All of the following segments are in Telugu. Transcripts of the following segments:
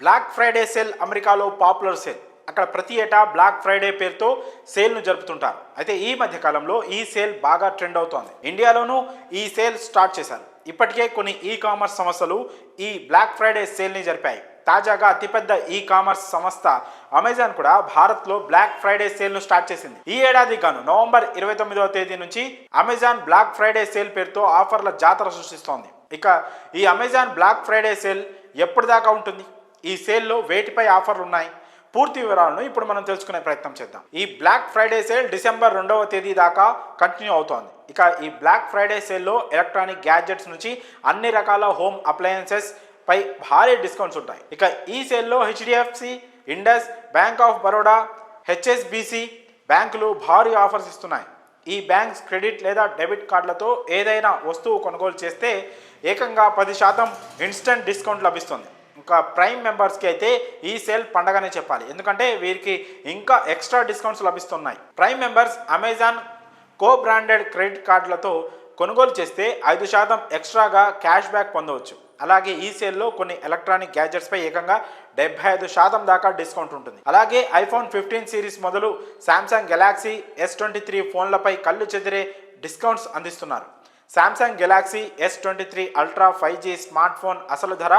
బ్లాక్ ఫ్రైడే సేల్ అమెరికాలో పాపులర్ సేల్. అక్కడ ప్రతి ఏటా బ్లాక్ ఫ్రైడే పేరుతో సేల్ను జరుపుతుంటారు. అయితే ఈ మధ్య కాలంలో ఈ సేల్ బాగా ట్రెండ్ అవుతోంది. ఇండియాలోనూ ఈ సేల్ స్టార్ట్ చేశారు. ఇప్పటికే కొన్ని ఈ కామర్స్ సంస్థలు ఈ బ్లాక్ ఫ్రైడే సేల్ని జరిపాయి. తాజాగా అతిపెద్ద ఈ కామర్స్ సంస్థ అమెజాన్ కూడా భారత్లో బ్లాక్ ఫ్రైడే సేల్ను స్టార్ట్ చేసింది. ఈ ఏడాది గాను నవంబర్ 29వ తేదీ నుంచి అమెజాన్ బ్లాక్ ఫ్రైడే సేల్ పేరుతో ఆఫర్ల జాతర సృష్టిస్తోంది. ఇక ఈ అమెజాన్ బ్లాక్ ఫ్రైడే సేల్ ఎప్పటిదాకా ఉంటుంది, ఈ సేల్లో వేటిపై ఆఫర్లు ఉన్నాయి, పూర్తి వివరాలను ఇప్పుడు మనం తెలుసుకునే ప్రయత్నం చేద్దాం. ఈ బ్లాక్ ఫ్రైడే సేల్ డిసెంబర్ 2వ తేదీ దాకా కంటిన్యూ అవుతోంది. ఇక ఈ బ్లాక్ ఫ్రైడే సేల్లో ఎలక్ట్రానిక్ గ్యాడ్జెట్స్ నుంచి అన్ని రకాల హోమ్ అప్లయన్సెస్ పై భారీ డిస్కౌంట్స్ ఉంటాయి. ఇక ఈ సేల్లో HDFC, Indus, bank of Baroda, HSBC బ్యాంకులు భారీ ఆఫర్స్ ఇస్తున్నాయి. ఈ బ్యాంక్స్ క్రెడిట్ లేదా డెబిట్ కార్డులతో ఏదైనా వస్తువు కొనుగోలు చేస్తే ఏకంగా 10% ఇన్స్టెంట్ డిస్కౌంట్ లభిస్తుంది. ఇంకా ప్రైమ్ మెంబర్స్కి అయితే ఈ సేల్ పండగనే చెప్పాలి, ఎందుకంటే వీరికి ఇంకా ఎక్స్ట్రా డిస్కౌంట్స్ లభిస్తున్నాయి. Prime members Amazon co branded credit కార్డులతో కొనుగోలు చేస్తే 5% ఎక్స్ట్రాగా క్యాష్ బ్యాక్ పొందవచ్చు. అలాగే ఈ సేల్లో కొన్ని ఎలక్ట్రానిక్ గ్యాడ్జెట్స్పై ఏకంగా 75% దాకా డిస్కౌంట్ ఉంటుంది. అలాగే ఐఫోన్ 15 సిరీస్ మొదలు శాంసంగ్ గెలాక్సీ S23 ఫోన్లపై కళ్ళు చెదిరే డిస్కౌంట్స్ అందిస్తున్నారు. Samsung Galaxy S23 ultra 5G smart phone అసలు ధర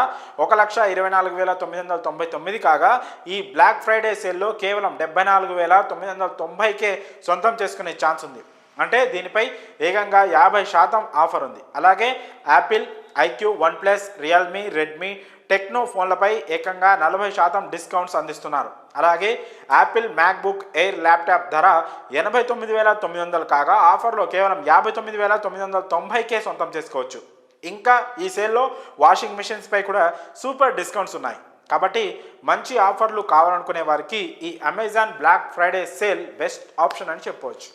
1,24,999 కాగా ఈ బ్లాక్ ఫ్రైడే సేల్లో కేవలం 74,990కే సొంతం చేసుకునే ఛాన్స్ ఉంది. అంటే దీనిపై ఏకంగా 50% ఆఫర్ ఉంది. అలాగే Apple, iQOO, OnePlus, Realme, Redmi, Tecno ఫోన్లపై ఏకంగా 40% డిస్కౌంట్స్ అందిస్తున్నారు. అలాగే యాపిల్ మ్యాక్బుక్ ఎయిర్ ల్యాప్టాప్ ధర 89,900 కాగా ఆఫర్లో కేవలం 59,990కే సొంతం చేసుకోవచ్చు. ఇంకా ఈ సేల్లో వాషింగ్ మిషన్స్పై కూడా సూపర్ డిస్కౌంట్స్ ఉన్నాయి. కాబట్టి మంచి ఆఫర్లు కావాలనుకునే వారికి ఈ Amazon black Friday sale best option అని చెప్పవచ్చు.